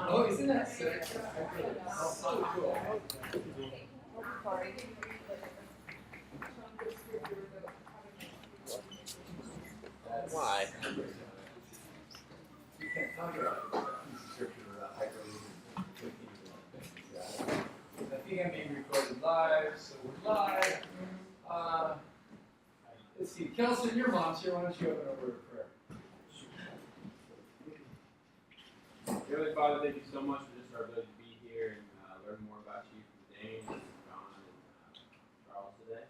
Oh, isn't that sick? So cool. Why? You can't talk about a piece of scripture without hyperlinking. I think I'm being recorded live, so we're live. Let's see, Kelson, your mom's here. Why don't you open a word of prayer? Heavenly Father, thank you so much for just our ability to be here and learn more about you from Dain and John and Charles today.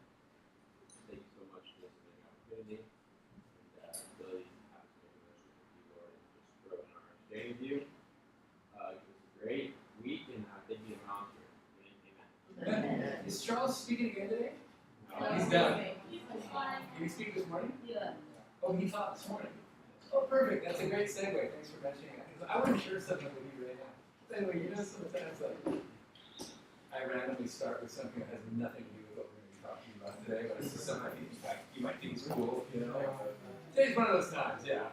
Thank you so much for this opportunity and ability to have this relationship with you, Lord, and just grow in our understanding of you. Give us a great week, and thank you to Mom here. Amen. Is Charles speaking again today? No. He's done. Did he speak this morning? Yeah. Oh, he taught this morning. Oh, perfect. That's a great segue. Thanks for mentioning that. Because I want to share something with you right now. Anyway, you know, sometimes I randomly start with something that has nothing to do with what we're going to be talking about today, but it's just something I think you might think is cool, you know. Today's one of those times, yeah.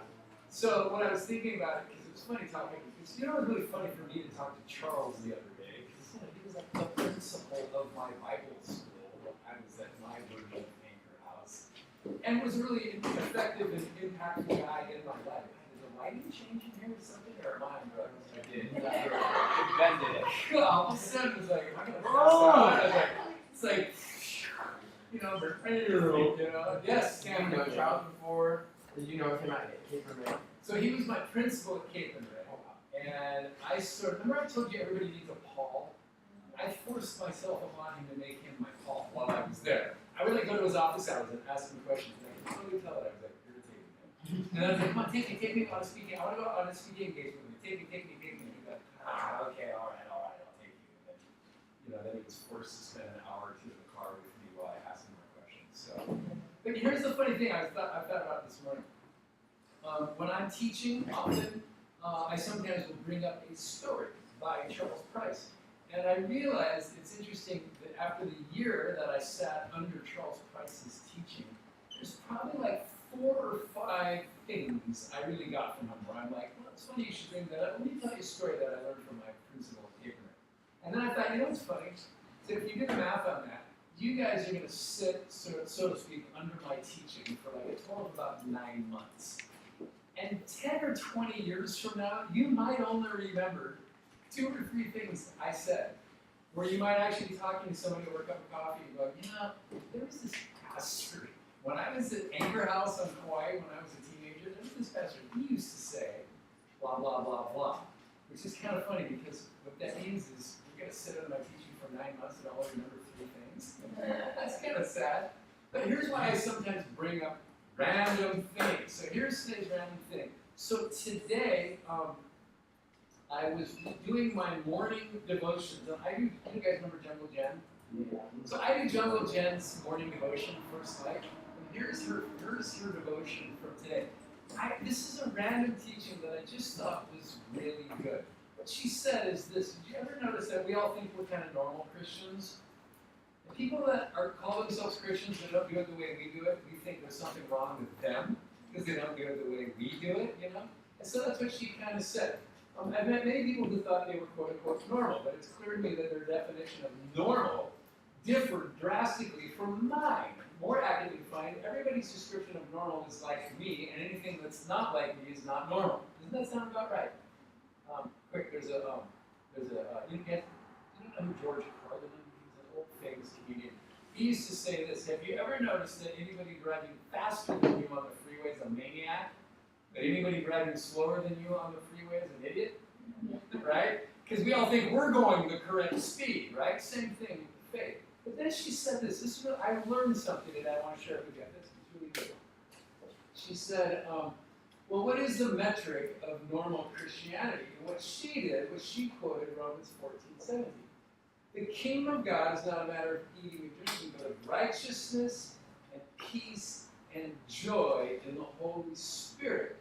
So what I was thinking about, because it was funny talking, because you know it was really funny for me to talk to Charles the other day, because he was like the principal of my Bible school. I was at my version of Anchor House, and was really an effective and impactful guy in my life. Did the lighting change in here or something, or am I on drugs? I did. Ben did it. All of a sudden, it was like, am I going to pass out? I was like, it's like, you know, yes, Did you know Charles before? Did you know him at Cape and Ray? So he was my principal at Cape and Ray, and I remember I told you everybody needs a Paul? I forced myself upon him to make him my Paul while I was there. I would like go to his office hours and ask him questions, and I could totally tell that I was like irritating him. And I was like, come on, take me on a speaking. I want to go on a speaking engagement with you. Take me. And he'd be like, okay, all right, I'll take you. And then, then he was forced to spend an hour or two in the car with me while I asked him more questions. So, but here's the funny thing I thought about this morning. When I'm teaching, often I sometimes will bring up a story by Charles Price. And I realized it's interesting that after the year that I sat under Charles Price's teaching, there's probably like 4 or 5 things I really got from him where I'm like, well, it's funny you should bring that up. Let me tell you a story that I learned from my principal at Cape and Ray. And then I thought, you know what's funny? So if you do the math on that, you guys are going to sit, so to speak, under my teaching for like a total of about 9 months. And 10 or 20 years from now, you might only remember 2 or 3 things I said, where you might actually be talking to somebody over a cup of coffee and go, there was this pastor. When I was at Anchor House on Hawaii, when I was a teenager, there was this pastor. He used to say, blah, blah, blah, blah. Which is kind of funny because what that means is you're going to sit under my teaching for 9 months and only remember 3 things. That's kind of sad. But here's why I sometimes bring up random things. So here's today's random thing. So today, I was doing my morning devotions. You guys remember Jungle Jen? Yeah. So I do Jungle Jen's morning devotion first night. And here's her devotion from today. This is a random teaching that I just thought was really good. What she said is this: did you ever notice that we all think we're kind of normal Christians? The people that call themselves Christians that don't do it the way we do it, we think there's something wrong with them because they don't do it the way we do it, And so that's what she kind of said. I've met many people who thought they were quote-unquote normal, but it's clear to me that their definition of normal differed drastically from mine. More accurately defined, everybody's description of normal is like me, and anything that's not like me is not normal. Doesn't that sound about right? There's a you know who George Carlin is? He's an old famous comedian. He used to say this: have you ever noticed that anybody driving faster than you on the freeway is a maniac? That anybody driving slower than you on the freeway is an idiot? Right? Because we all think we're going the correct speed, right? Same thing with faith. But then she said this. I learned something that I want to share with you. This is really good. She said, well, what is the metric of normal Christianity? And what she did was she quoted Romans 14:17. The kingdom of God is not a matter of eating and drinking, but of righteousness and peace and joy in the Holy Spirit.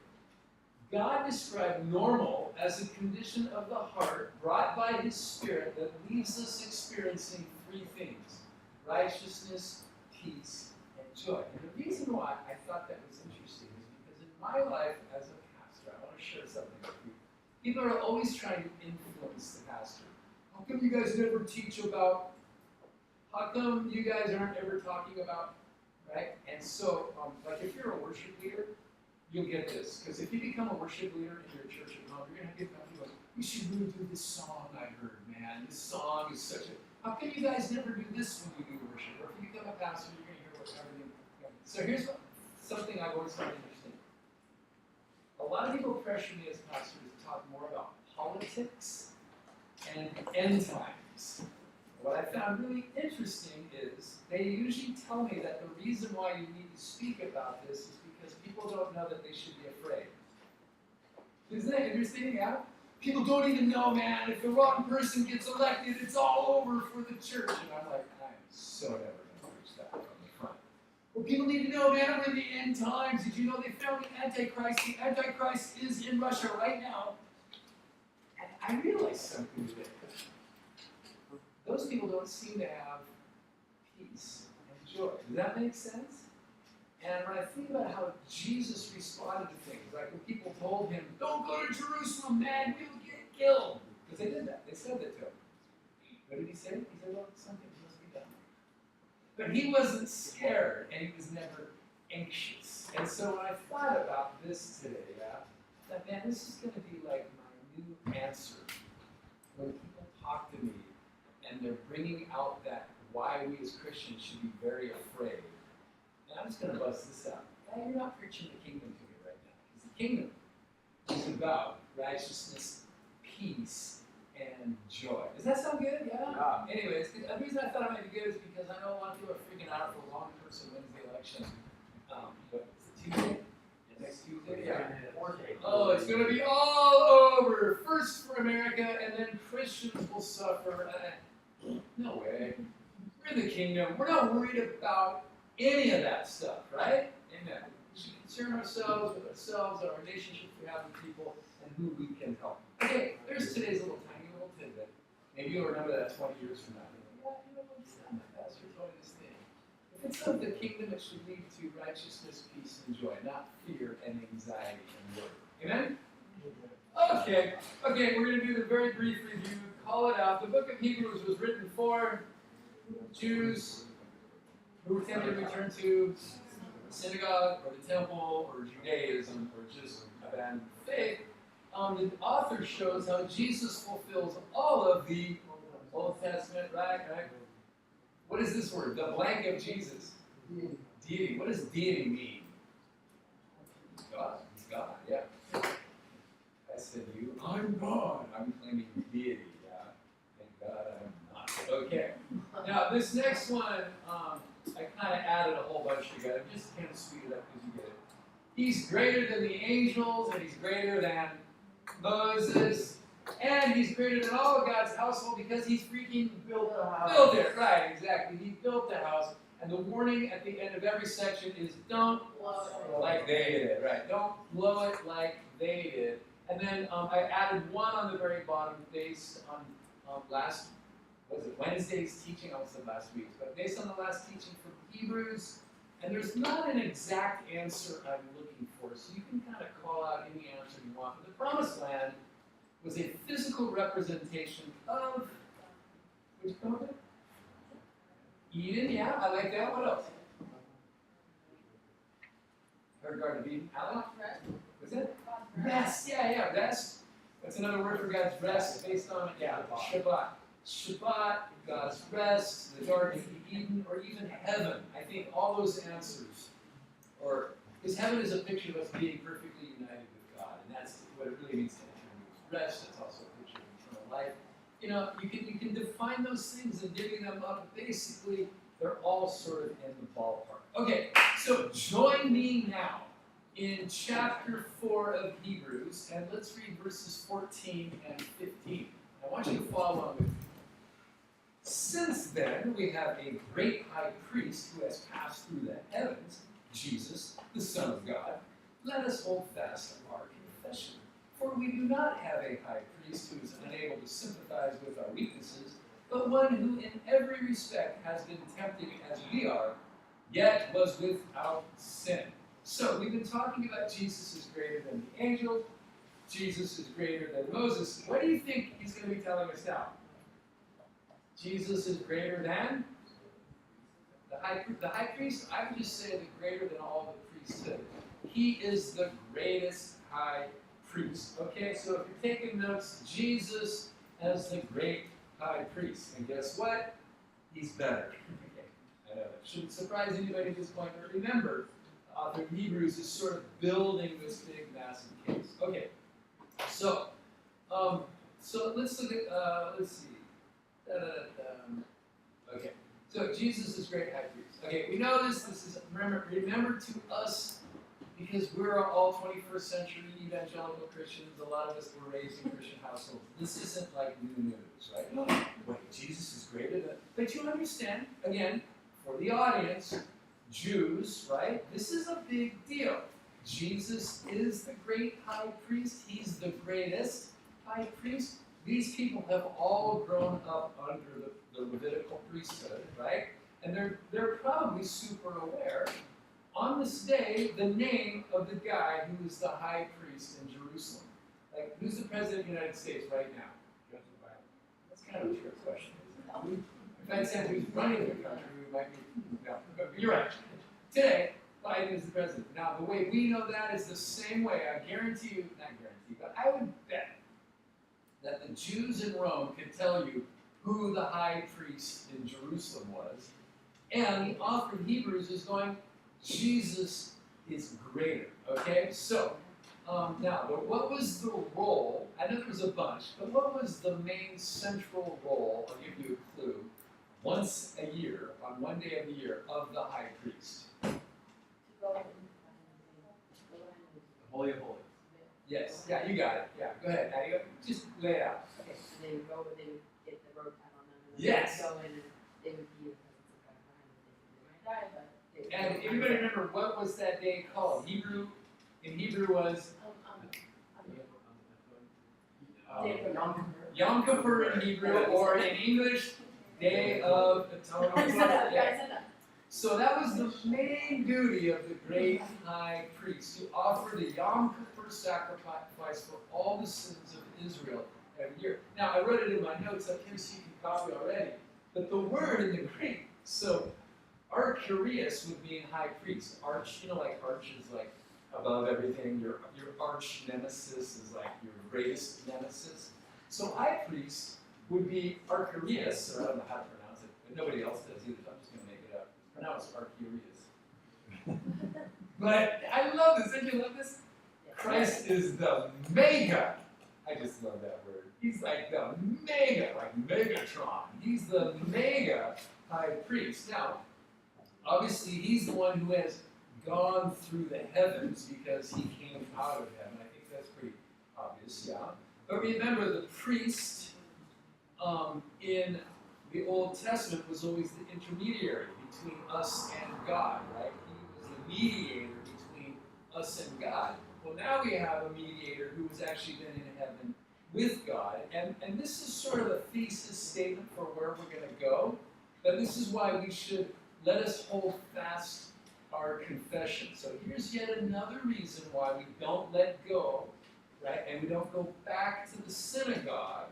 God described normal as a condition of the heart brought by His Spirit that leaves us experiencing 3 things: righteousness, peace, and joy. And the reason why I thought that was interesting is because in my life as a pastor, I want to share something with you. People are always trying to influence the pastor. How come you guys never teach about? How come you guys aren't ever talking about? Right? And so, like if you're a worship leader, you'll get this. Because if you become a worship leader in your church at home, you're going to get people, we should really do this song I heard, man. This song is such a... How come you guys never do this when you do worship? Or if you become a pastor, you're going to hear what everything... So here's something I've always found interesting. A lot of people pressure me as pastors to talk more about politics and end times. What I found really interesting is they usually tell me that the reason why you need to speak about this is because people don't know that they should be afraid. Isn't that interesting? Yeah? People don't even know, man, if the wrong person gets elected, it's all over for the church. And I'm like, I'm so never going to preach that from the front. Well, people need to know, man, we're in the end times. Did you know they found the Antichrist? The Antichrist is in Russia right now. And I realized something today. Those people don't seem to have peace and joy. Does that make sense? And when I think about how Jesus responded to things, like when people told him, don't go to Jerusalem, man, we will get killed. Because they did that. They said that to him. What did he say? He said, well, something must be done. But he wasn't scared, and he was never anxious. And so when I thought about this today, I thought, man, this is going to be like my new answer when people talk to me and they're bringing out that why we as Christians should be very afraid. And I'm just going to bust this out. Now, you're not preaching the kingdom to me right now. Because the kingdom is about righteousness, peace, and joy. Does that sound good? Yeah? Anyways, the reason I thought it might be good is because I know a lot of people are freaking out for a long person wins the election. But it's Tuesday? Next Tuesday? Yeah. Oh, it's going to be all over. First for America, and then Christians will suffer. No way. We're in the kingdom. We're not worried about any of that stuff, right? Amen. We should concern ourselves with ourselves and our relationships we have with people and who we can help. Okay, there's today's tiny little tidbit. Maybe you'll remember that 20 years from now. Yeah, you know what's that? My pastor told me this thing. If it's of the kingdom, it should lead to righteousness, peace, and joy, not fear and anxiety and worry. Amen? Okay, we're going to do the very brief review. Call it out. The book of Hebrews was written for Jews who were tempted to return to the synagogue or the temple or Judaism or just abandon faith. The author shows how Jesus fulfills all of the Old Testament, right? What is this word? The blank of Jesus. Deity. What does deity mean? God. He's God, yeah. I said you. I'm God. I'm claiming deity, yeah. Thank God I'm not. Okay. Now, this next one, I kind of added a whole bunch together. Just to kind of speed it up because you get it. He's greater than the angels, and he's greater than Moses, and he's greater than all of God's household because he's freaking built the house. Built it, right, exactly. He built the house, and the warning at the end of every section is don't blow it like they did, right? Don't blow it like they did. And then I added one on the very bottom based on Wednesday's teaching, I almost said last week's, but based on the last teaching from Hebrews, and there's not an exact answer I'm looking for, so you can kind of call out any answer you want. But the Promised Land was a physical representation of, would you come up with it? Eden, yeah, I like that. What else? Her Garden of Eden. Alan? What's it? Rest, yeah, rest. That's another word for God's rest based on, Shabbat. Shabbat, God's rest, the Garden of Eden, or even heaven. I think all those answers, because heaven is a picture of us being perfectly united with God, and that's what it really means to enter into rest. It's also a picture of eternal life. You know, you can define those things and divvy them up. Basically, they're all sort of in the ballpark. Okay, so join me now in chapter 4 of Hebrews, and let's read verses 14 and 15. I want you to follow along with me. Since then, we have a great high priest who has passed through the heavens, Jesus, the Son of God. Let us hold fast our confession. For we do not have a high priest who is unable to sympathize with our weaknesses, but one who in every respect has been tempted as we are, yet was without sin. So, we've been talking about Jesus is greater than the angels. Jesus is greater than Moses. What do you think he's going to be telling us now? Jesus is greater than the high priest. I would just say the greater than all the priesthood. He is the greatest high priest. Okay, so if you're taking notes, Jesus as the great high priest. And guess what? He's better. I know that shouldn't surprise anybody at this point, but remember, the author of Hebrews is sort of building this big, massive case. Okay, so let's look at, let's see. Okay, so Jesus is great high priest. Okay, we know this is, remember to us, because we're all 21st century evangelical Christians, a lot of us were raised in Christian households. This isn't like new news, right? Oh, wait, Jesus is greater than, but you understand, again, for the audience, Jews, right? This is a big deal. Jesus is the great high priest. He's the greatest high priest. These people have all grown up under the Levitical priesthood, right? And they're probably super aware. On this day, the name of the guy who is the high priest in Jerusalem. Like, who's the president of the United States right now? Joseph Biden. That's kind of a trick question, isn't it? If I said who's running the country, we might be, no, but you're right. Today, Biden is the president. Now, the way we know that is the same way, I guarantee you, not guarantee, but I would bet that the Jews in Rome could tell you who the high priest in Jerusalem was. And the author of Hebrews is going, Jesus is greater. Okay? So, now, what was the role? I know there was a bunch, but what was the main central role? I'll give you a clue. Once a year, on one day of the year, of the high priest. The Holy of Holies. Yes. Yeah, you got it. Yeah, go ahead. Now you just lay it out. Okay, so they would go, they would get the robe tied on them, and Yes. they would go in and they would be the presence of God behind them. They might die, but they would And go everybody behind them. remember, what was that day called? In Hebrew was Yom Kippur in Hebrew, or in English, Day of Atonement. I said that, I said that. So that was the main duty of the great high priest, to offer the Yom Kippur sacrifice for all the sins of Israel every year. Now, I wrote it in my notes up here so you can copy already, but the word in the Greek, so archurius would mean high priest. Arch, you know, like arch is like above everything. Your arch nemesis is like your greatest nemesis. So high priest would be archurius, or I don't know how to pronounce it, but nobody else does either, so I'm just going to make it up. It's pronounced archurius. But I love this. Don't you love this? Christ is the mega. I just love that word. He's like the mega, like Megatron. He's the mega high priest. Now, obviously, he's the one who has gone through the heavens because he came out of heaven. I think that's pretty obvious, yeah. But remember, the priest in the Old Testament was always the intermediary between us and God, right? He was the mediator between us and God. Well, now we have a mediator who has actually been in heaven with God. And this is sort of a thesis statement for where we're going to go. But this is why we should let us hold fast our confession. So here's yet another reason why we don't let go, right? And we don't go back to the synagogue,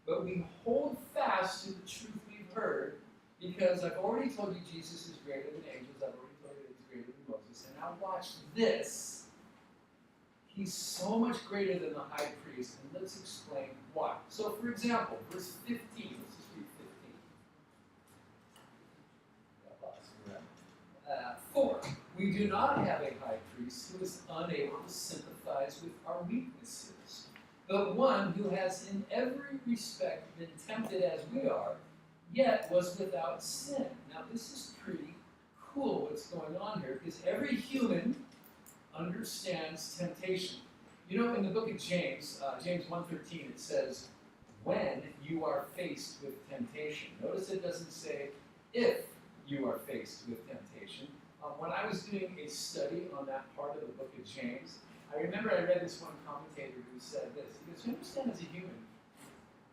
but we hold fast to the truth we've heard, because I've already told you Jesus is greater than angels. I've already told you he's greater than Moses. And now watch this. He's so much greater than the high priest, and let's explain why. So, for example, verse 15. Let's just read 15. 4. We do not have a high priest who is unable to sympathize with our weaknesses, but one who has in every respect been tempted as we are, yet was without sin. Now, this is pretty cool what's going on here, because every human understands temptation. You know, in the book of James, James 1:13, it says, when you are faced with temptation. Notice it doesn't say, if you are faced with temptation. When I was doing a study on that part of the book of James, I remember I read this one commentator who said this. He goes, you understand, as a human,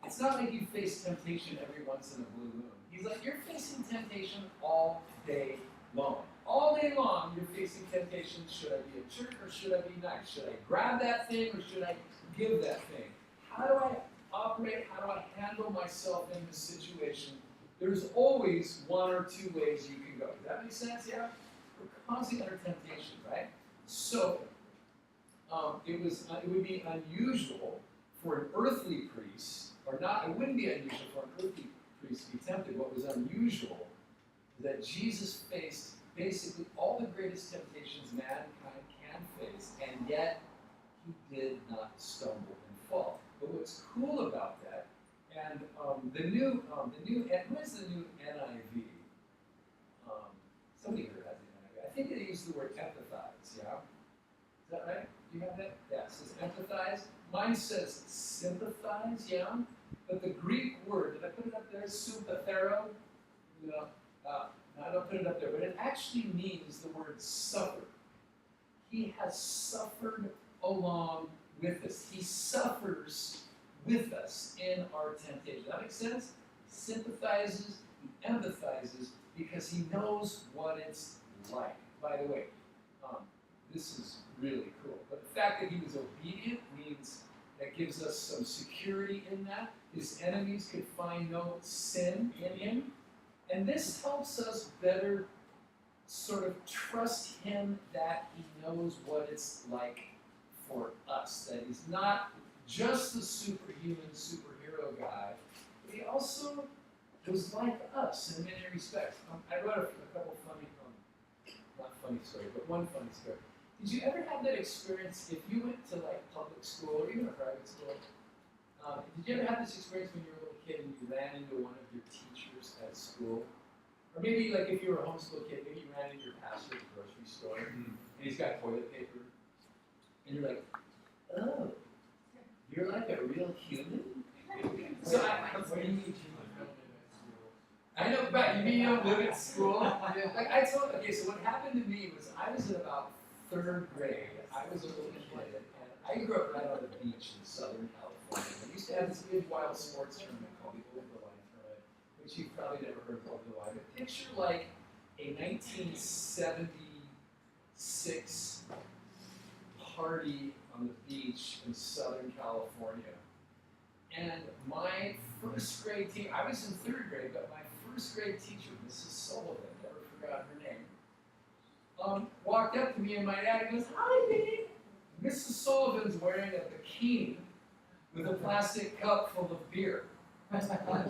it's not like you face temptation every once in a blue moon. He's like, you're facing temptation all day long. All day long, you're facing temptation. Should I be a jerk or should I be nice? Should I grab that thing or should I give that thing? How do I operate? How do I handle myself in this situation? There's always one or two ways you can go. Does that make sense? Yeah? We're constantly under temptation, right? So, it would be unusual for an earthly priest, or not, it wouldn't be unusual for an earthly priest to be tempted. What was unusual is that Jesus faced basically all the greatest temptations mankind can face, and yet he did not stumble and fall. But what's cool about that, and what is the new NIV? Somebody here has the NIV. I think they use the word empathize, yeah? Is that right? Do you have that? Yeah, it says empathize. Mine says sympathize, yeah? But the Greek word, did I put it up there? Sympathero? No, I don't put it up there, but it actually means the word suffer. He has suffered along with us. He suffers with us in our temptation. Does that make sense? He sympathizes, he empathizes, because he knows what it's like. By the way, this is really cool. But the fact that he was obedient means that gives us some security in that. His enemies could find no sin in him. And this helps us better sort of trust him that he knows what it's like for us. That he's not just the superhuman, superhero guy, but he also was like us in many respects. I wrote a couple funny, not funny story, but one funny story. Did you ever have that experience if you went to like public school or even a private school? Did you ever have this experience when you were a little kid and you ran into one of your teachers at school? Or maybe like if you were a homeschool kid, maybe you ran into your pastor at the grocery store and he's got toilet paper. And you're like, oh, you're like a real human? So I know, right, you mean you don't live at school? Like I told, okay, so what happened to me was I was in about 3rd grade. I was a little kid, and I grew up right on the beach in Southern California. We used to have this big wild sports tournament called the Over the Line Tournament, which you've probably never heard of Over the Line. But picture like a 1976 party on the beach in Southern California. And my 1st grade teacher, I was in 3rd grade, but my 1st grade teacher, Mrs. Sullivan, never forgot her name, walked up to me and my dad and goes, "Hi, Dain." Mrs. Sullivan's wearing a bikini with a plastic cup full of beer. She's like, "Hi,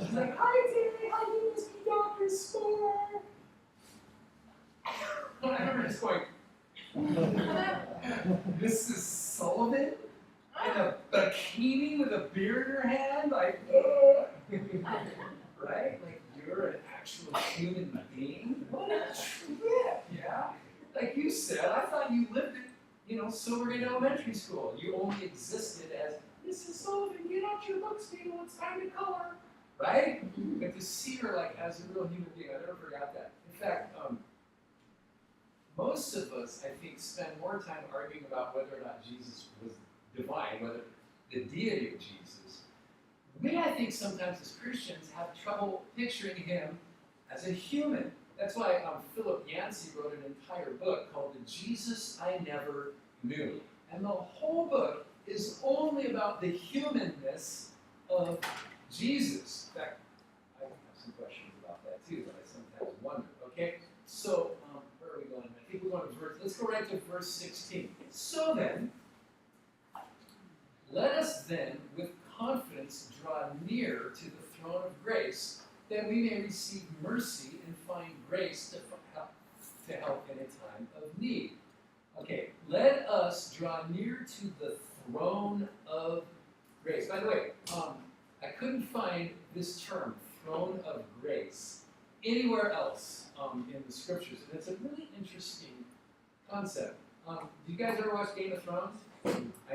Dain, how you must be Dr. Spore." And I remember just going, Mrs. Sullivan? In a bikini with a beer in her hand? Like, right? Like, you're an actual human being? What a trip, yeah? Like you said, I thought you lived at, Silvergate Elementary School. You only existed as, "Mrs. Sullivan, get out your books, people, it's time to color." Right? But to see her like as a real human being, I never forgot that. In fact, most of us, I think, spend more time arguing about whether or not Jesus was divine, whether the deity of Jesus. We, I think, sometimes as Christians have trouble picturing him as a human. That's why Philip Yancey wrote an entire book called The Jesus I Never Knew. And the whole book is only about the humanness of Jesus. In fact, I have some questions about that too that I sometimes wonder. Okay, so where are we going? I think we're going to let's go right to verse 16. So then, let us then with confidence draw near to the throne of grace, that we may receive mercy and find grace to help in a time of need. Okay, let us draw near to the throne of grace. By the way, I couldn't find this term, throne of grace, anywhere else in the scriptures, and it's a really interesting concept. Do you guys ever watch Game of Thrones? I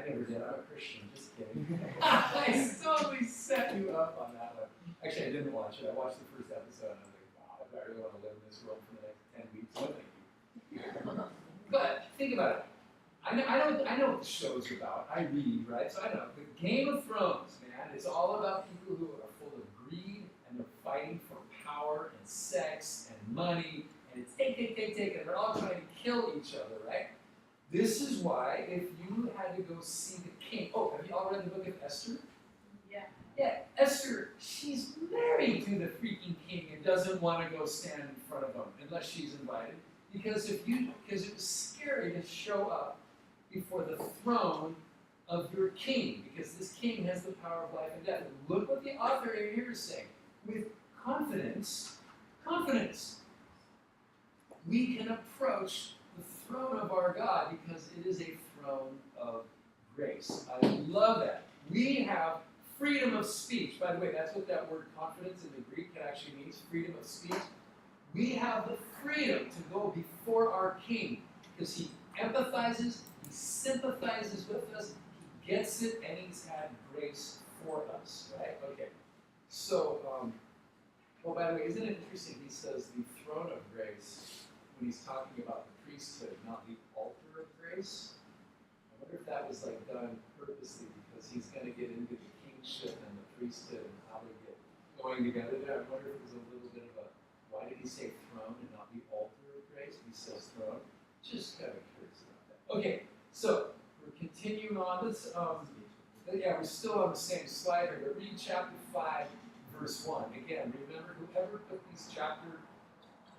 never did. I'm a Christian. Just kidding. I totally set you up on that one. Actually, I didn't watch it. I watched the first episode, and I was like, wow, I really want to live in this world for the next 10 weeks. No, thank you. But think about it. I know what the show's about. I read, right? So I know. The Game of Thrones, man, it's all about people who are full of greed, and they're fighting for power and sex and money, and it's take, and they're all trying to kill each other, right? This is why, if you had to go see the king. Oh, have you all read the book of Esther? Yeah. Yeah, Esther, she's married to the freaking king and doesn't want to go stand in front of him unless she's invited. Because it was scary to show up before the throne of your king, because this king has the power of life and death. And look what the author here is saying. With confidence, we can approach the throne of our God because it is a throne of grace. I love that. We have freedom of speech. By the way, that's what that word confidence in the Greek actually means, freedom of speech. We have the freedom to go before our king because he empathizes, he sympathizes with us, he gets it, and he's had grace for us, right? Okay. So, well, by the way, isn't it interesting? He says the throne of grace when he's talking about the priesthood, not the altar of grace. I wonder if that was like done purposely because he's going to get into the kingship and the priesthood and how they get going together there. I wonder if it was a little bit of a, why did he say throne and not the altar of grace? He says throne. Just kind of curious about that. Okay, so we're continuing on. Let's, yeah, we're still on the same slide here, but read chapter 5, verse 1. Again, remember, whoever put these chapter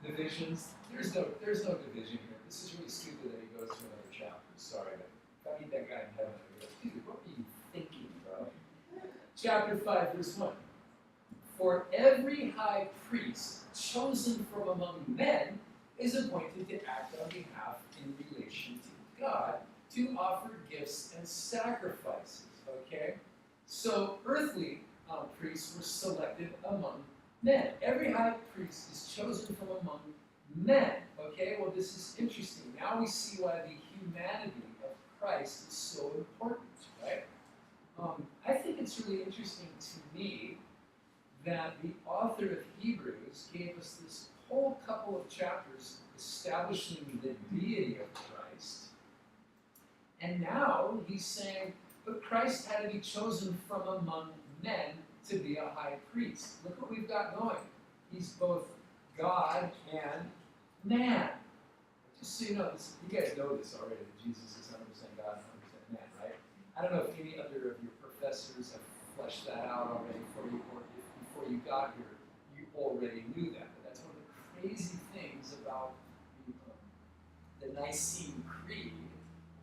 divisions, there's no division here. This is really stupid that he goes to another chapter. Sorry, but if I meet that guy in heaven, I'd be like, dude, what were you thinking, bro? Chapter 5, verse 1. For every high priest chosen from among men is appointed to act on behalf in relation to God, to offer gifts and sacrifices. Okay? So earthly priests were selected among men. Every high priest is chosen from among men. Okay? Well, this is interesting. Now we see why the humanity of Christ is so important, right? I think it's really interesting to me that the author of Hebrews gave us this whole couple of chapters establishing the deity of Christ. And now he's saying, but Christ had to be chosen from among men to be a high priest. Look what we've got going. He's both God and man. Just so you know, you guys know this already, that Jesus is 100% God and 100% man, right? I don't know if any other of your professors have fleshed that out already for you, or if before you got here, you already knew that. But that's one of the crazy things about the Nicene Creed,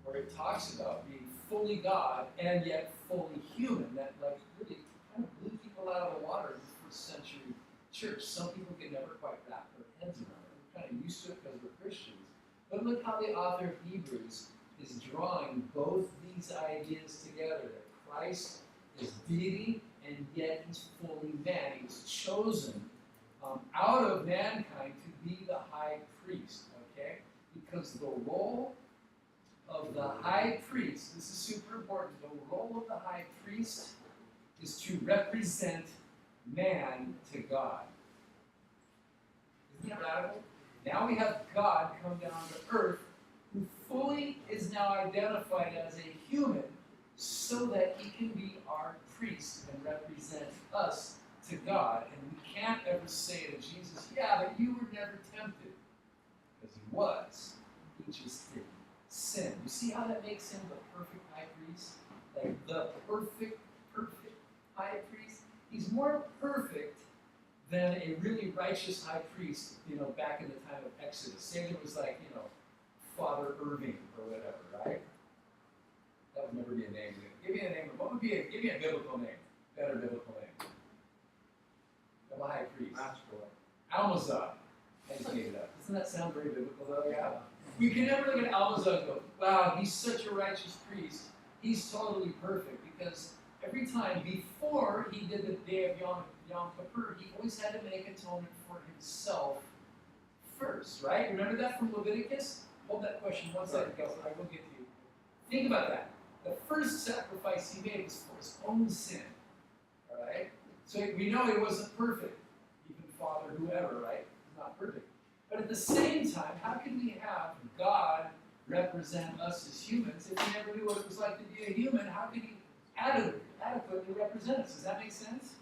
where it talks about being fully God and yet fully human. That like really kind of blew people out of the water in the first century church. Some people could never quite wrap their heads around it. We're kind of used to it because we're Christians. But look how the author of Hebrews is drawing both these ideas together, that Christ is deity and yet he's fully man. He was chosen out of mankind to be the high priest, okay? Because the role of the high priest, this is super important, the role of the high priest is to represent man to God. Isn't that radical? Now we have God come down to earth who fully is now identified as a human so that he can be our priest and represent us to God. And we can't ever say to Jesus, yeah, but you were never tempted. Because he was. He just didn't sin. You see how that makes him the perfect high priest? Like the perfect high priest? He's more perfect than a really righteous high priest, back in the time of Exodus. Say it was like, Father Irving or whatever, right? That would never be a name. Give me a name. Give me a biblical name. Better biblical name. Of a high priest. Almazah. I just made it up. Doesn't that sound very biblical though? Yeah. We can never look at Almazah and go, wow, he's such a righteous priest. He's totally perfect, because every time before he did the day of Yom Kippur, he always had to make atonement for himself first, right? Remember that from Leviticus? Hold that question one second, guys. I will get to you. Think about that. The first sacrifice he made was for his own sin, all right? So we know he wasn't perfect, even Father, whoever, right? He's not perfect. But at the same time, how can we have God represent us as humans if he never knew what it was like to be a human? How can he adequately represent us? Does that make sense?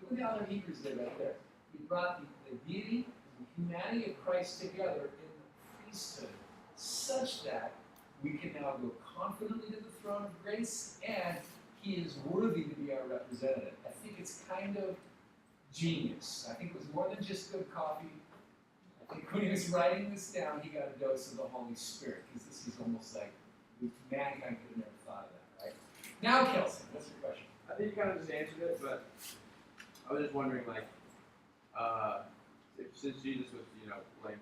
Look what the author of Hebrews did right there. He brought the deity and the humanity of Christ together in the priesthood, such that we can now go confidently to the throne of grace, and he is worthy to be our representative. I think it's kind of genius. I think it was more than just good coffee. I think when he was writing this down, he got a dose of the Holy Spirit, because this is almost like mankind could have never thought of that, right? Now, Kelson, what's your question? I think you kind of just answered it, but I was just wondering, like, since Jesus was, blameless,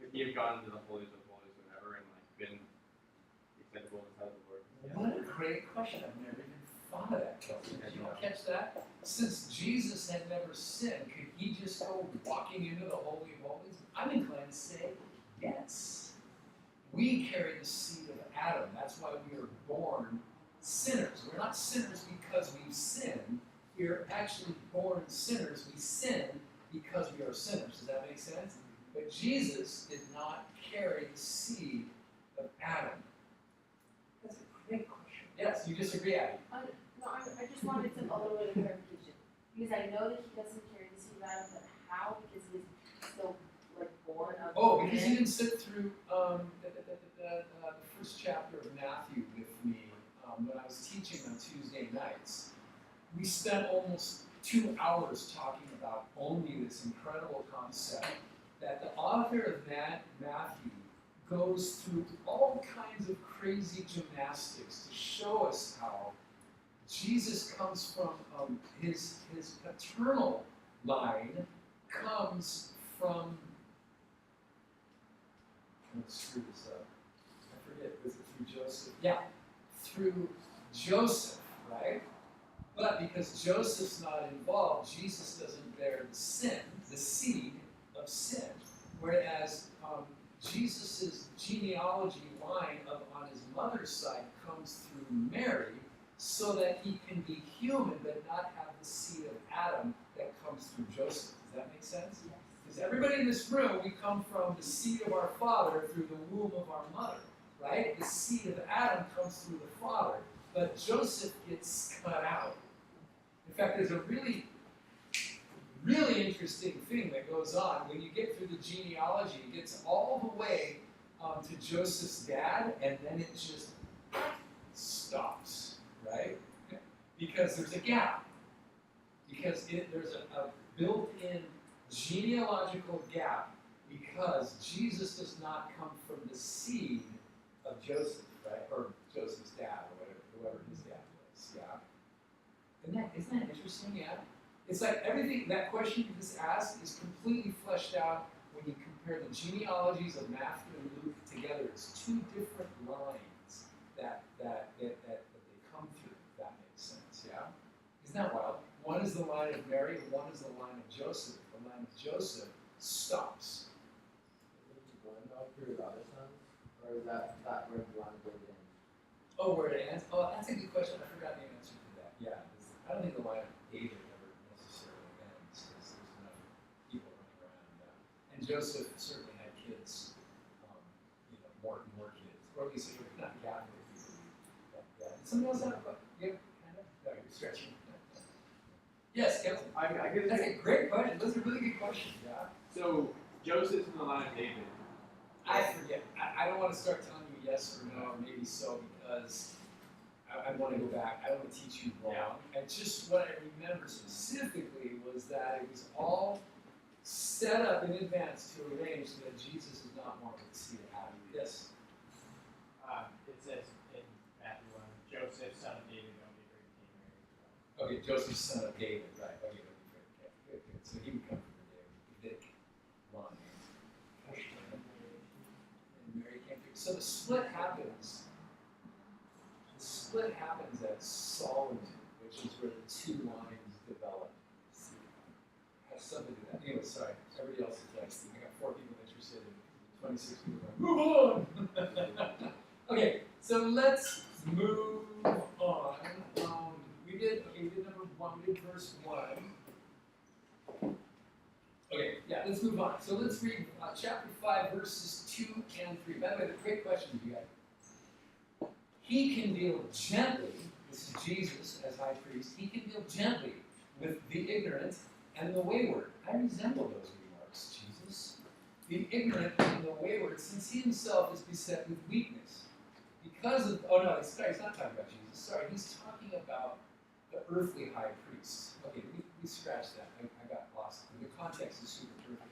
could he have gone into the holies of holies whenever and like been acceptable in the sight of the Lord? What a great question. I've never even thought of that, Kelson. Did you not catch that? Since Jesus had never sinned, could he just go walking into the Holy of Holies? I'm inclined to say yes. We carry the seed of Adam. That's why we are born sinners. We're not sinners because we've sinned. We are actually born sinners. We sin because we are sinners. Does that make sense? But Jesus did not carry the seed of Adam. That's a great question. Yes, you disagree, Abby? No, I just wanted a little bit of clarification. Because I know that he doesn't carry the seed of Adam, but how? Because he's still like born of Oh, because you didn't sit through the first chapter of Matthew with me when I was teaching on Tuesday nights. We spent almost 2 hours talking about only this incredible concept that the author of Matthew goes through all kinds of crazy gymnastics to show us how Jesus comes from his paternal line comes from, let's screw this up. I forget, was it through Joseph? Yeah, through Joseph, right? But because Joseph's not involved, Jesus doesn't bear the sin, the seed of sin. Whereas Jesus' genealogy line on his mother's side comes through Mary, so that he can be human but not have the seed of Adam that comes through Joseph. Does that make sense? Yes. Because everybody in this room, we come from the seed of our father through the womb of our mother, right? The seed of Adam comes through the father, but Joseph gets cut out. In fact, there's a really, really interesting thing that goes on. When you get through the genealogy, it gets all the way to Joseph's dad, and then it just stops, right? Because there's a gap. Because there's a built-in genealogical gap, because Jesus does not come from the seed of Joseph, right? Or Joseph's dad, or whoever his dad was, yeah? Isn't that interesting? Yeah. It's like everything, that question you just asked is completely fleshed out when you compare the genealogies of Matthew and Luke together. It's two different lines that they come through, if that makes sense. Yeah. Isn't that wild? One is the line of Mary, and one is the line of Joseph. The line of Joseph stops. Is it going up through the other sons? Or is that where the line goes in? Oh, where it ends? Oh, that's a good question. I forgot the answer to that. Yeah. I don't think the line of David ever necessarily ends, because there's enough people running around. And Joseph certainly had kids, more kids. Or at least if you're not Catholic, you believe that. Did somebody else have a question? Yeah, kind of? No, you're stretching. Yes, Kevin. I guess That's a great question. Those are really good questions, yeah. so. Joseph's in the line of David. I forget. I don't want to start telling you yes or no, or maybe so, because I want to go back. I don't want to teach you wrong. And just what I remember specifically was that it was all set up in advance to arrange so that Jesus is not born with the seed of Adam. Yes? It says in Matthew 1, Joseph, son of David, don't be afraid to take Mary as well. Okay, Joseph's son of David, right. Okay, good. So he would come from the Davidic line. And Mary came through. So the split happens. The split happens at Solomon, which is where the two lines develop. See, has something to do with that. Anyway, sorry. Everybody else is texting. I got 4 people interested in 26 people going, move on! Okay, so let's move on. We did number 1, we did verse 1. Okay, yeah, let's move on. So let's read chapter 5, verses 2 and 3. By the way, the great questions you got. He can deal gently, this is Jesus as high priest, he can deal gently with the ignorant and the wayward. I resemble those remarks, Jesus. the ignorant and the wayward, since he himself is beset with weakness. Because of, oh no, sorry, he's not talking about Jesus. Sorry, he's talking about the earthly high priest. Okay, we scratched that. I got lost. The context is super terrific.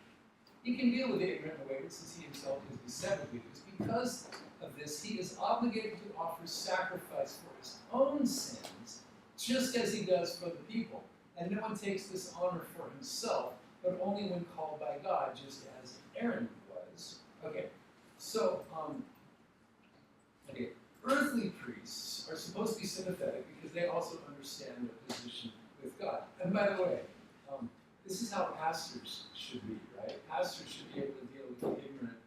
He can deal with the ignorant and the wayward since he himself is beset with weakness. Because of this, he is obligated to offer sacrifice for his own sins, just as he does for the people. And no one takes this honor for himself, but only when called by God, just as Aaron was. Okay, so, earthly priests are supposed to be sympathetic because they also understand their position with God. And by the way, this is how pastors should be, right? Pastors should be able to deal with the ignorant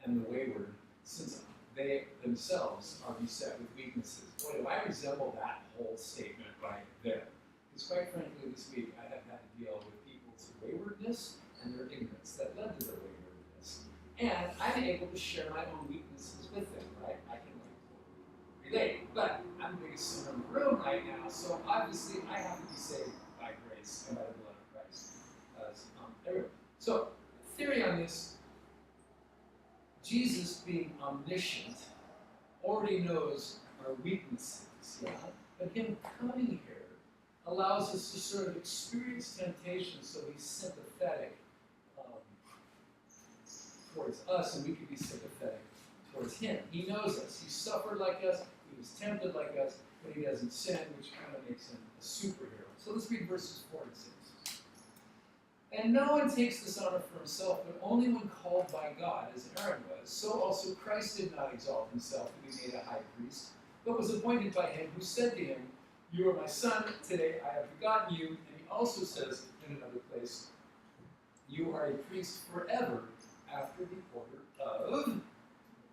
and the wayward, since they themselves are beset with weaknesses. Boy, do I resemble that whole statement right there. Because quite frankly, this week I have had to deal with people's waywardness and their ignorance that led to their waywardness. And I'm able to share my own weaknesses with them, right? I can relate. But I'm the biggest sinner in the room right now, so obviously I have to be saved by grace and by the blood of Christ. Everyone. So, theory on this, Jesus being omniscient already knows our weaknesses, yeah? But him coming here allows us to sort of experience temptation, so he's sympathetic towards us, and we can be sympathetic towards him. He knows us. He suffered like us. He was tempted like us, but he doesn't sin, which kind of makes him a superhero. So let's read verses 4 and 6. And no one takes this honor for himself, but only when called by God, as Aaron was. So also Christ did not exalt himself to be made a high priest, but was appointed by him who said to him, "You are my son, today I have begotten you." And he also says in another place, "You are a priest forever after the order of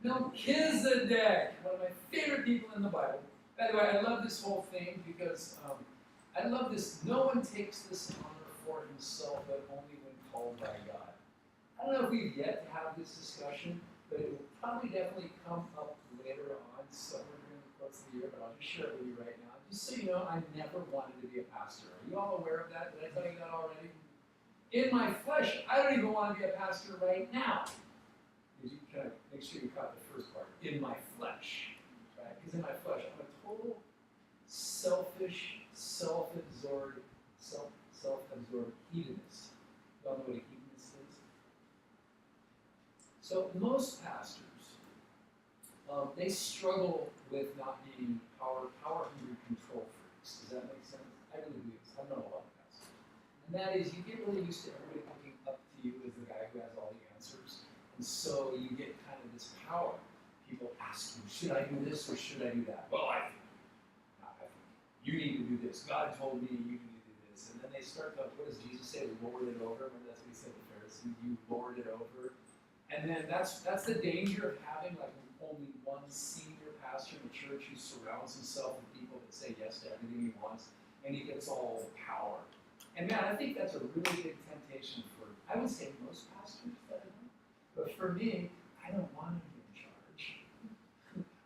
Melchizedek," one of my favorite people in the Bible. By the way, I love this whole thing because I love this. No one takes this honor for himself, but only when called by God. I don't know if we've yet to have this discussion, but it will probably definitely come up later on somewhere during the course of the year, but I'll just share it with you right now. Just so you know, I never wanted to be a pastor. Are you all aware of that? Did I tell you that already? In my flesh, I don't even want to be a pastor right now. Can I make sure you caught the first part? In my flesh, right? Because in my flesh, I'm a total selfish, self-absorbed hedonist. You all know what a hedonist is? So most pastors, they struggle with not being power-hungry control freaks. Does that make sense? I really do. I've known a lot of pastors. And that is, you get really used to everybody looking up to you as the guy who has all the answers. And so you get kind of this power. People ask you, should I do this or should I do that? Well, I think you need to do this. God told me you need to do this. And then they start to, what does Jesus say? We lowered it over. Remember that's what he said to the Pharisees. You lowered it over. And then that's the danger of having like only one senior pastor in the church who surrounds himself with people that say yes to everything he wants, and he gets all the power. And man, I think that's a really big temptation for, I would say, most pastors that I know. But for me, I don't want to be in charge.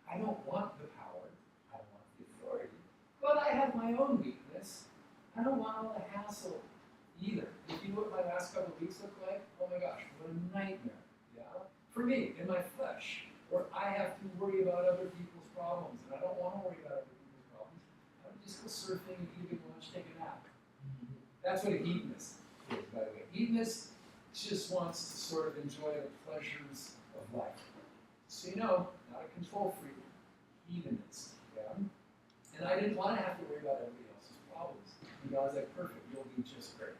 I don't want the power. I don't want the authority. But I have my own weakness. I don't want all the hassle either. If you know what my last couple of weeks look like, oh my gosh, what a nightmare. Yeah? For me, in my flesh, where I have to worry about other people's problems, and I don't want to worry about other people's problems. I would just go surfing and eat a big lunch, take a nap. That's what a hedonist is, by the way. Hedonist just wants to sort of enjoy the pleasures of life. So you know, not a control freak, hedonist. Yeah? And I didn't want to have to worry about everybody else's problems. And God's like, perfect, you'll do just great.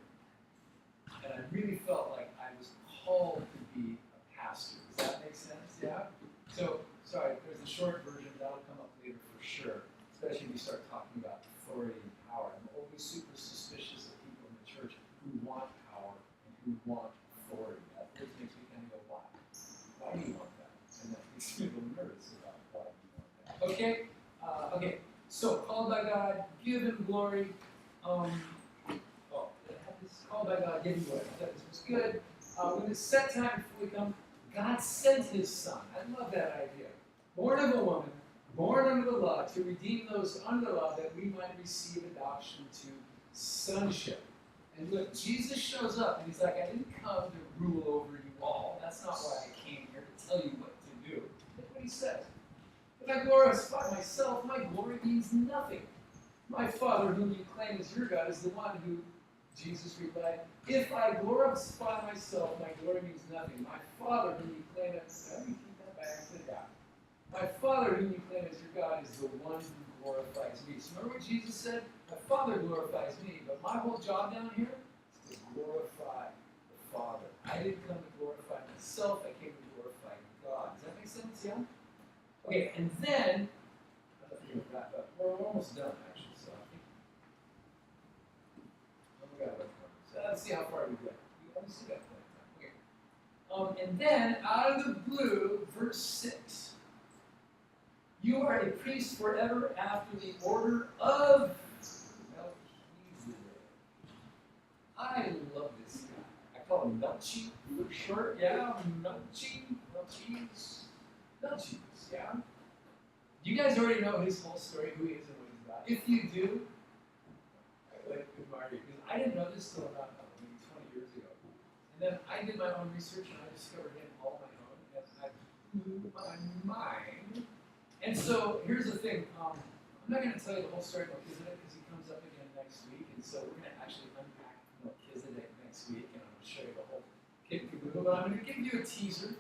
And I really felt like I was called to be a pastor. Does that make sense? Yeah? So, sorry, there's a short version, that'll come up later for sure, especially when you start talking about authority and power. I'm always super suspicious of people in the church who want power and who want authority. That always makes me kind of go, why? Why do you want that? And that makes me a little nervous about why you want that. Okay? Okay, so called by God, give him glory. Called by God, give him glory. I thought this was good. When the set time fully comes, God sent his son. I love that idea. Born of a woman, born under the law, to redeem those under the law that we might receive adoption to sonship. And look, Jesus shows up and he's like, I didn't come to rule over you all. That's not why I came here to tell you what to do. Look what he says. If I glorify myself, my glory means nothing. My Father, whom you claim is your God, is the one who, Jesus replied, if I glorify myself, my glory means nothing. My Father, whom you claim as, let me keep that back to the God. My Father, whom you claim as your God, is the one who glorifies me. So remember what Jesus said? My Father glorifies me, but my whole job down here is to glorify the Father. I didn't come to glorify myself, I came to glorify God. Does that make sense? Yeah? Okay, and then, I don't know if you're going to wrap up. We're almost done, actually, so I think. Oh, we got about 20. So let's see how far we get. We still got plenty of time. Okay. And then, out of the blue, verse 6. You are a priest forever after the order of Melchizedek. I love this guy. I call him Melchi for short. Yeah, Melchi's, yeah. You guys already know his whole story, who he is and what he's about. If you do, I like admire you, because I didn't know this till about maybe 20 years ago. And then I did my own research and I discovered him all on my own, and I blew my mind. And so here's the thing. I'm not going to tell you the whole story of Melchizedek because he comes up again next week, and so we're going to actually unpack Melchizedek next week, and I'm going to show you the whole kit and caboodle. But I'm going to give you a teaser.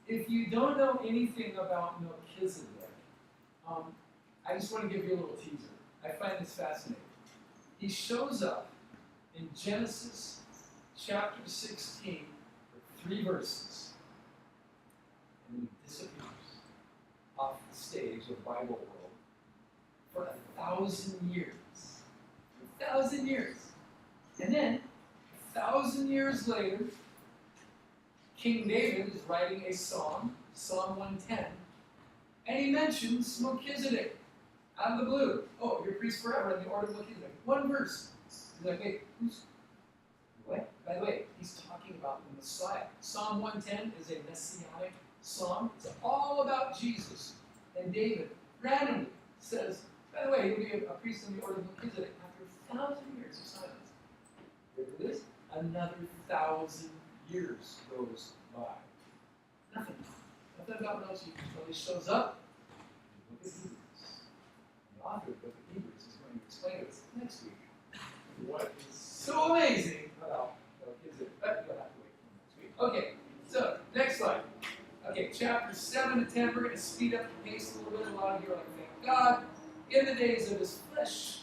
If you don't know anything about Melchizedek, I just want to give you a little teaser. I find this fascinating. He shows up in Genesis chapter 16 for 3 verses, and he disappears off the stage of Bible world for 1,000 years. 1,000 years. And then, 1,000 years later, King David is writing a psalm, Psalm 110, and he mentions Melchizedek out of the blue. Oh, you're a priest forever in the order of Melchizedek. 1 verse. He's like, wait, who's... What? By the way, he's talking about the Messiah. Psalm 110 is a messianic psalm. It's all about Jesus. And David randomly says, by the way, he'll be a priest in the order of Melchizedek after 1,000 years of silence. Here it is. Another 1,000 years goes by. Nothing. Nothing about Melchizedek until he shows up in the book of Hebrews. The author of the book of Hebrews is going to explain to us next week what is so amazing about Melchizedek. But you'll have to wait for next week. Okay, so next slide. Okay, chapter 7 to 10, we're going to speed up the pace a little bit. A lot of you are like, thank God. In the days of his flesh,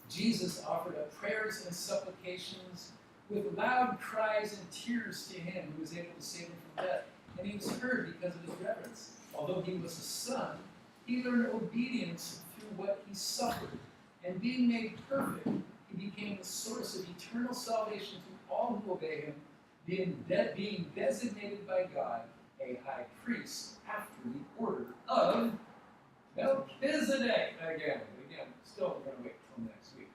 Jesus offered up prayers and supplications with loud cries and tears to him who was able to save him from death. And he was heard because of his reverence. Although he was a son, he learned obedience through what he suffered. And being made perfect, he became the source of eternal salvation to all who obey him, being designated by God a high priest after the order of Melchizedek. Again, still we're going to wait till next week.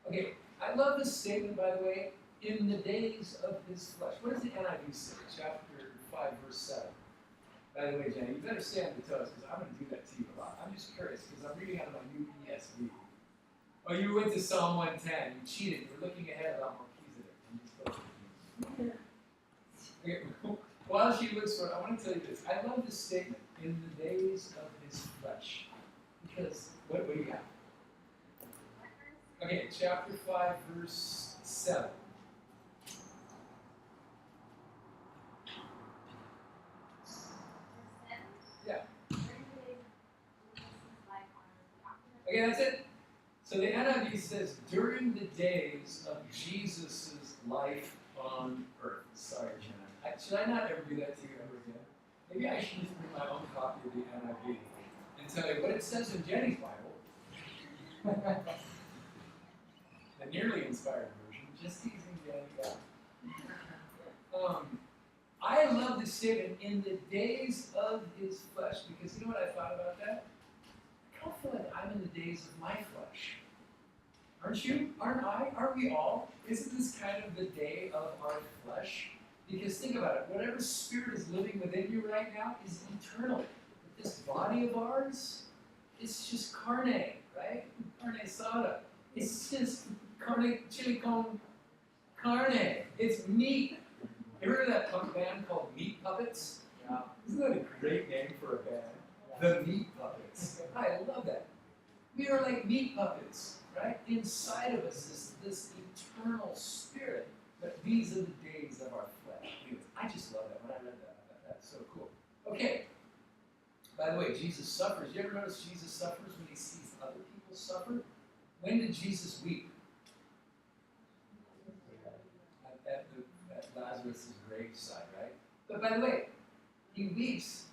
Okay, I love this statement, by the way, in the days of his flesh. What does the NIV say? Chapter 5, verse 7. By the way, Jenny, you better stay on your toes, because I'm going to do that to you a lot. I'm just curious, because I'm reading out of my new ESV. Oh, you went to Psalm 110. You cheated. You were looking ahead about Melchizedek. I'm just looking. Okay, while she looks for it, I want to tell you this. I love this statement, in the days of his flesh. Because, what do you got? Okay, chapter 5, verse 7. Yeah. Okay, that's it. So the NIV says, during the days of Jesus' life on earth. Sorry, Jenna. Should I not ever do that to you ever again? Maybe I should just bring my own copy of the NIV and tell you what it says in Jenny's Bible. The nearly inspired version. Just teasing Jenny. Yeah. I love this statement, in the days of his flesh, because you know what I thought about that? I kind of feel like I'm in the days of my flesh. Aren't you? Aren't I? Aren't we all? Isn't this kind of the day of our flesh? Because think about it, whatever spirit is living within you right now is eternal. But this body of ours, it's just carne, right? Carne asada. It's just chili con carne. It's meat. You heard of that punk band called Meat Puppets? Yeah. Isn't that a great name for a band? The Meat Puppets. I love that. We are like meat puppets, right? Inside of us is this eternal spirit, but these are the days of our flesh. I just love that. When I read that, I thought that's so cool. Okay. By the way, Jesus suffers. You ever notice Jesus suffers when he sees other people suffer? When did Jesus weep? At Lazarus' graveside, right? But by the way, he weeps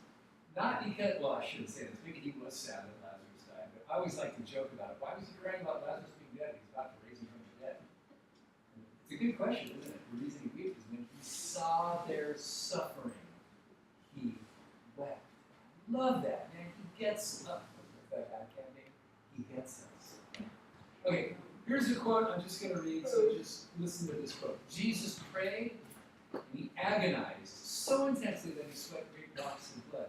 not because, well, I shouldn't say this, maybe he was sad that Lazarus died, but I always like to joke about it. Why was he crying about Lazarus being dead? He's about to raise him from the dead. It's a good question, isn't it? The reason he wept is when he saw their suffering, he wept. Love that, man. He gets up. That bad camping, he gets us. Okay, here's a quote I'm just going to read, so just listen to this quote. Jesus prayed and he agonized so intensely that he sweat great drops of blood.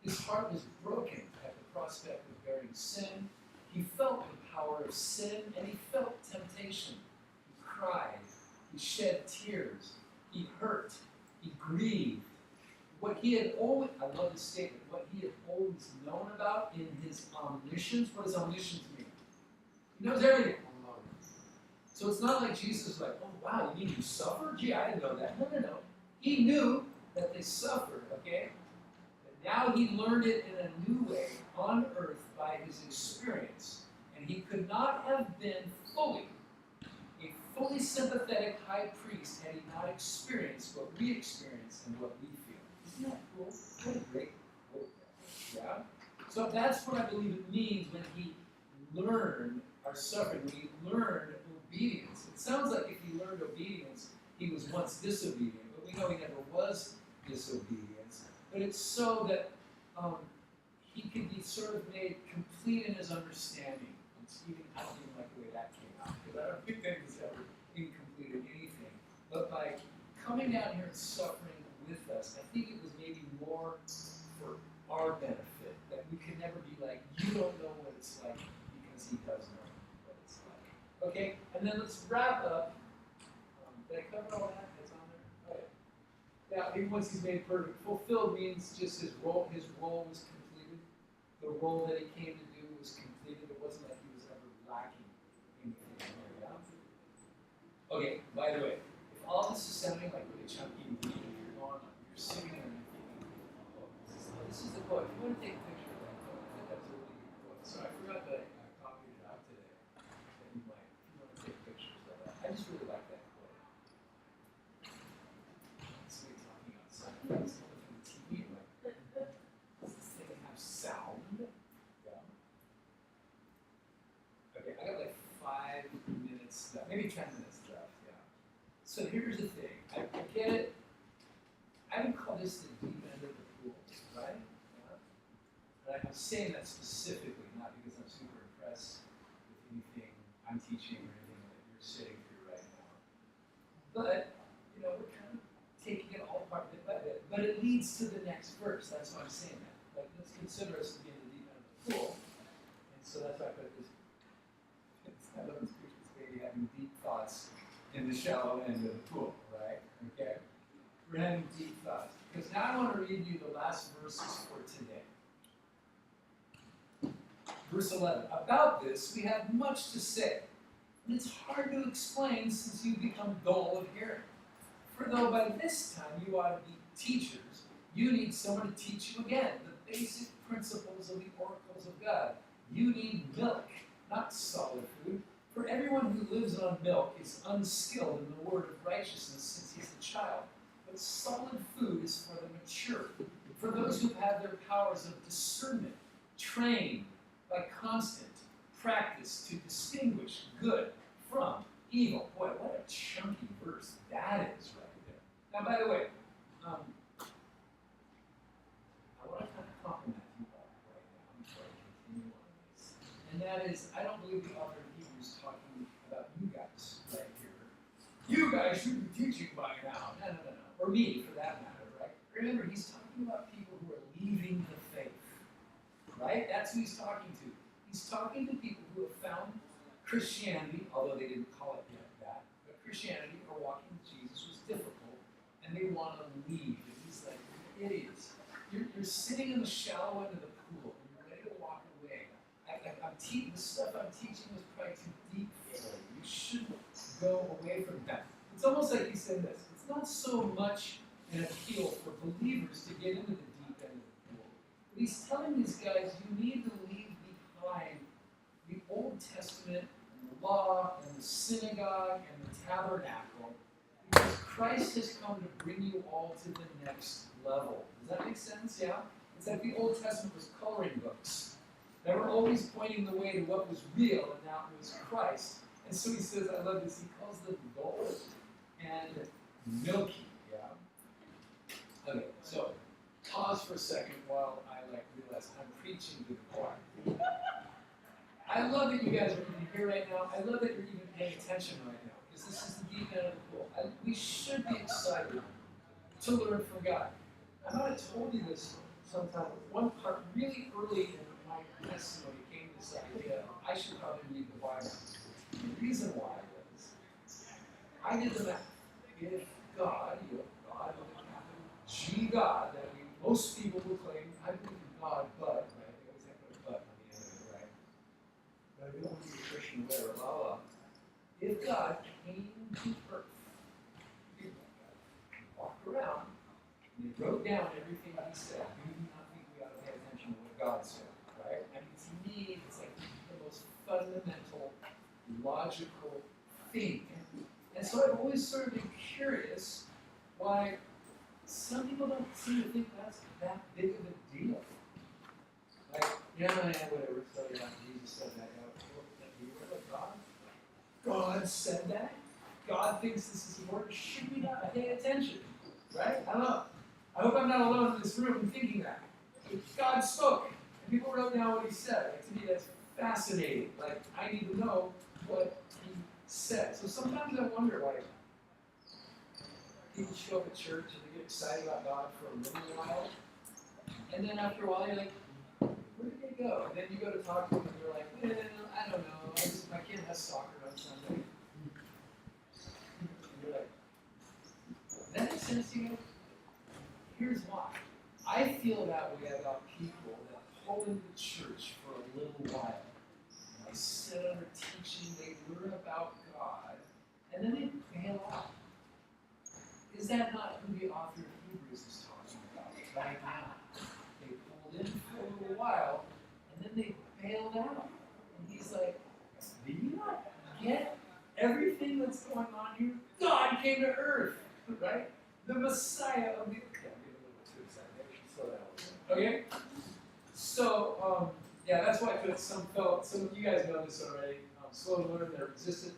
His heart was broken at the prospect of bearing sin. He felt the power of sin and he felt temptation. He cried, he shed tears, he hurt, he grieved. What he had always, I love this statement, what he had always known about in his omniscience. What does omniscience mean? He knows everything. So it's not like Jesus is like, oh wow, you mean you suffer? Gee, I didn't know that. No. He knew that they suffered, okay? But now he learned it in a new way on earth by his experience. And he could not have been a fully sympathetic high priest had he not experienced what we experience and what we feel. Isn't that cool? What a great quote. Yeah? So that's what I believe it means when he learned our suffering, when he learned obedience. It sounds like if he learned obedience, he was once disobedient, but we know he never was disobedience. But it's so that he could be sort of made complete in his understanding. It's even, I don't even like the way that came out, because I don't think that he was ever incomplete in anything. But by coming down here and suffering with us, I think it was maybe more for our benefit, that we could never be like, you don't know what it's like, because he does know what it's like. Okay, and then let's wrap up. Did I cover all that? That's on there? Okay. Now, even once he's made perfect, fulfilled means just his role was completed. The role that he came to do was completed. It wasn't like he was ever lacking anything. Yeah? Okay, by the way, if all this is sounding like really chunky and deep, if you're going, you're sitting there and you're thinking, oh, this is the quote. If you want to take a picture of that quote, I think that's a really good quote. So I forgot that I copied it out today. And you might, if you want to take pictures of that. I just really like that quote. Somebody talking outside. It's coming from the TV. I'm like, does this thing have sound? Yeah. Okay, I got like 5 minutes left, maybe 10 minutes left, yeah. So here's the thing, I get it, I would call this the deep end of the pool, right? Yeah. And I'm saying that specifically, not because I'm super impressed with anything I'm teaching or anything that you're sitting through right now. But, you know, we're kind of taking it all apart bit by bit, but it leads to the next verse, that's why I'm saying that. Like, let's consider us to be in the deep end of the pool, and so that's why I put this. I love this picture, this baby having deep thoughts in the shallow end of the pool, right? Okay? We're having deep thoughts. Because now I want to read you the last verses for today. Verse 11. About this we have much to say, and it's hard to explain since you've become dull of hearing. For though by this time you ought to be teachers, you need someone to teach you again the basic principles of the oracles of God. You need milk, not solid food. For everyone who lives on milk is unskilled in the word of righteousness since he's a child. But solid food is for the mature, for those who have their powers of discernment trained by constant practice to distinguish good from evil. Boy, what a chunky verse that is right there. Now, by the way, I want to kind of compliment you all right now before I continue on this. And that is, I don't believe the author of Hebrews talking about you guys right here. You guys should be teaching by now. No. Or me, for that matter, right? Remember, he's talking about people who are leaving the faith. Right? That's who he's talking to. He's talking to people who have found Christianity, although they didn't call it Christianity or walking with Jesus was difficult, and they want to leave. And he's like, idiots. You're sitting in the shallow end of the pool, and you're ready to walk away. The stuff I'm teaching was probably too deep for you. You shouldn't go away from that. It's almost like he said this. It's not so much an appeal for believers to get into the deep end of the pool. But he's telling these guys, you need to leave behind the Old Testament and the law and the synagogue and the tabernacle, because Christ has come to bring you all to the next level. Does that make sense? Yeah? It's like the Old Testament was coloring books. They were always pointing the way to what was real, and that was Christ. And so he says, I love this, he calls them gold and milky. Yeah? Okay, so pause for a second while I realize I'm preaching to the choir. I love that you guys are even here right now. I love that you're even paying attention right now, because this is the deep end of the pool. We should be excited to learn from God. I might have told you this sometime. One part really early in my testimony came this idea I should probably read the Bible. The reason why is I did the math. If God, God with a capital G God, that most people will claim, I believe in God, but, right? They always have to put a but on the end of it, right? But I don't want to be a Christian, whatever, blah, blah. If God came to earth, people walked around, and they wrote down everything he said, we do not think we ought to pay attention to what God said, right? I mean, to me, it's like the most fundamental, logical thing. And so I've always sort of been curious why some people don't seem to think that's that big of a deal. Like, yeah, whatever, so yeah, Jesus said that. You were like, God said that? God thinks this is important. Should we not pay attention? Right? I don't know. I hope I'm not alone in this room thinking that. God spoke, and people wrote down what he said. Like, to me, that's fascinating. Like, I need to know what he said. So sometimes I wonder, like, people show up at church and they get excited about God for a little while, and then after a while you're like, where did they go? And then you go to talk to them and you're like, I don't know, my kid has soccer on Sunday. And you're like, does that make sense to you? Here's why. I feel that way about people that pull into church for a little while. And they sit under teaching, they learn about God, and then they bail out. Is that not who the author of Hebrews is talking about right now? They pulled in for a little while, and then they bailed out. And he's like, do you not get everything that's going on here? God came to earth, right? The Messiah of the... Okay, I'm getting a little too excited. Maybe I should slow down a little bit. Okay? So, yeah, that's why I put some of you guys know this already. Slow to learn, they're resistant.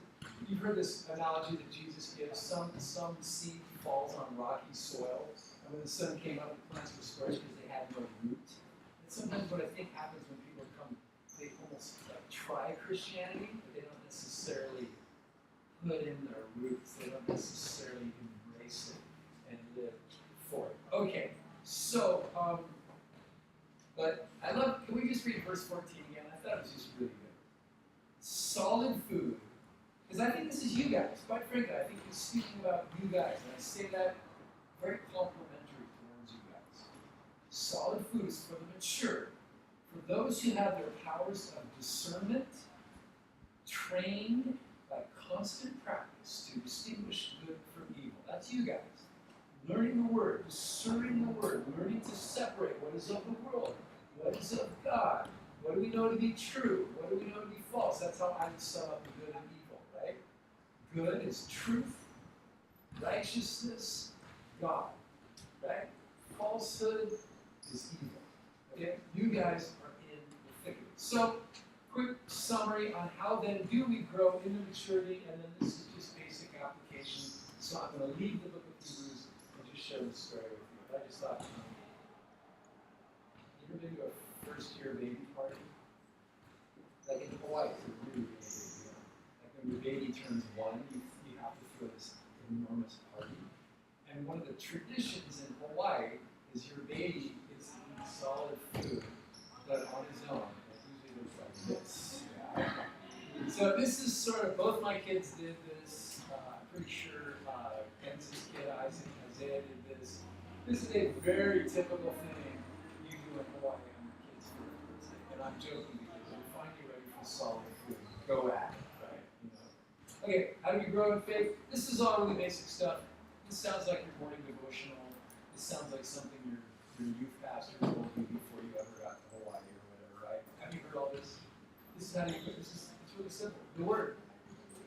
You've heard this analogy that Jesus gives. Some seed falls on rocky soil, and when the sun came up, the plants were scorched because they had no root. And sometimes what I think happens when people come, they almost try Christianity, but they don't necessarily put in their roots. They don't necessarily embrace it and live for it. Okay, so, but I love, can we just read verse 14 again? I thought it was just really good. Solid food. Because I think this is you guys. Quite frankly, I think he's speaking about you guys. And I say that very complimentary towards you guys. Solid food is for the mature. For those who have their powers of discernment trained by constant practice to distinguish good from evil. That's you guys. Learning the word, discerning the word, learning to separate what is of the world, what is of God. What do we know to be true? What do we know to be false? That's how I would sum up the good and evil, right? Good is truth, righteousness, God, right? Falsehood is evil. Okay? You guys are in the thick of it. So, quick summary on how then do we grow into maturity, and then this is just basic application. So I'm going to leave the book of Hebrews and just share the story with you. I just thought, you ever been to a first-year baby party? Like in Hawaii, it's a really, really big deal. Like when your baby turns 1, you have to throw this enormous party. And one of the traditions in Hawaii is your baby gets to eat solid food, but on his own. It usually looks like this. Yeah. So this is sort of, both my kids did this. pretty sure Pence's kid Isaiah did this. This is a very typical thing you do in Hawaii on your kids' birthday. And I'm joking because you're finally ready for solid food. Go at it, right? You know. Okay, how do we grow in faith? This is all really basic stuff. This sounds like your morning devotional. This sounds like something your youth pastor told you before you ever got to Hawaii or whatever, right? Have you heard all this? This is how you do this. It's really simple. The Word.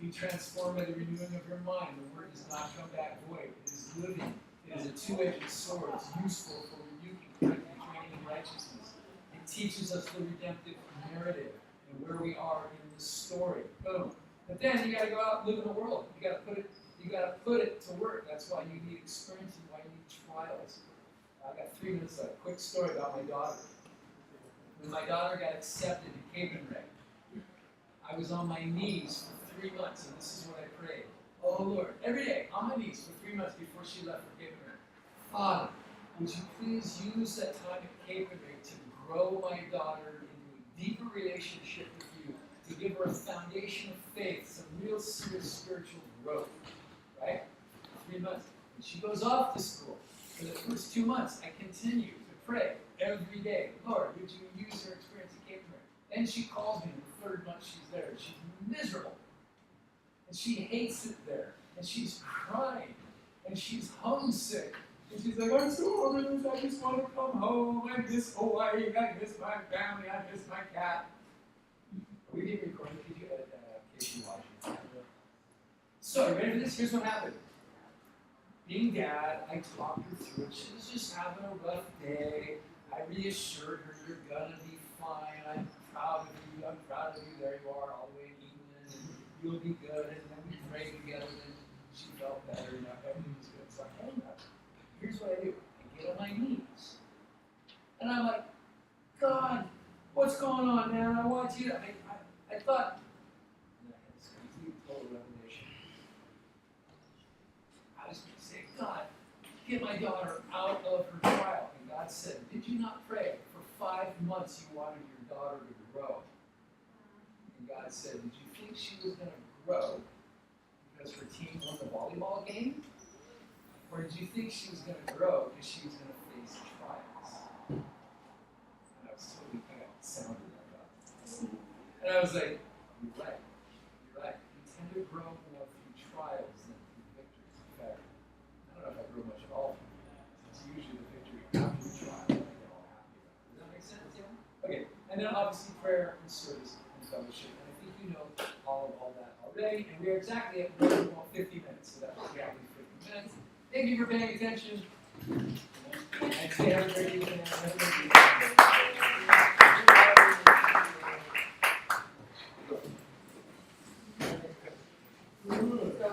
Be transformed by the renewing of your mind. The Word does not come back void. It is living. It is a two-edged sword. It's useful for rebuking, correcting, training in righteousness. It teaches us the redemptive narrative and where we are in the story. Boom. But then you got to go out and live in the world. You got to put it to work. That's why you need experience and why you need trials. I got 3 minutes left. Quick story about my daughter. When my daughter got accepted to Cape and Ray, I was on my knees for 3 months, and this is what I prayed. Oh Lord, every day on my knees for 3 months before she left for Cape and Ray. Father, would you please use that time at Cape and Ray to grow my daughter into a deeper relationship with you, to give her a foundation of faith, some real serious spiritual growth, right? 3 months. And she goes off to school. For the first 2 months, I continue to pray every day. Lord, would you use her experience at Cape and Ray? Then she calls me in the 3rd month she's there. She's miserable. And she hates it there. And she's crying. And she's homesick. And she's like, I'm so homeless. I just want to come home. I miss Hawaii. I miss my family. I miss my cat. Are we being recorded? Could you edit that out in case you watch it? So, you ready for this? Here's what happened. Being dad, I talked her through it. She was just having a rough day. I reassured her, you're gonna be fine. I'm proud of you. I'm proud of you. There you are, all the way in England. And you'll be good. And then we prayed together. And she felt better. You know, everything was good. So I told her, here's what I do. I get on my knees. And I'm like, God, what's going on, man? I want you to, I thought, and I had this complete total revelation. I was going to say, God, get my daughter out of her trial. And God said, did you not pray? For 5 months you wanted your daughter to grow. And God said, did you think she was going to grow because her team won the volleyball game? Or did you think she was going to grow because she was going to face trials? And I was totally kind of sounded like that. And I was like, you're right. You're right. You tend to grow more through trials than through victories. In fact, I don't know if I grow much at all. It's usually the victory after the trial that I get all happy about. Does that make sense? Yeah? Okay. And then obviously prayer and service and fellowship. And I think you know all that already. And we are exactly at 50 minutes. So that's exactly 50 minutes. Thank you for paying attention. And stay have a great evening. Have a great evening. So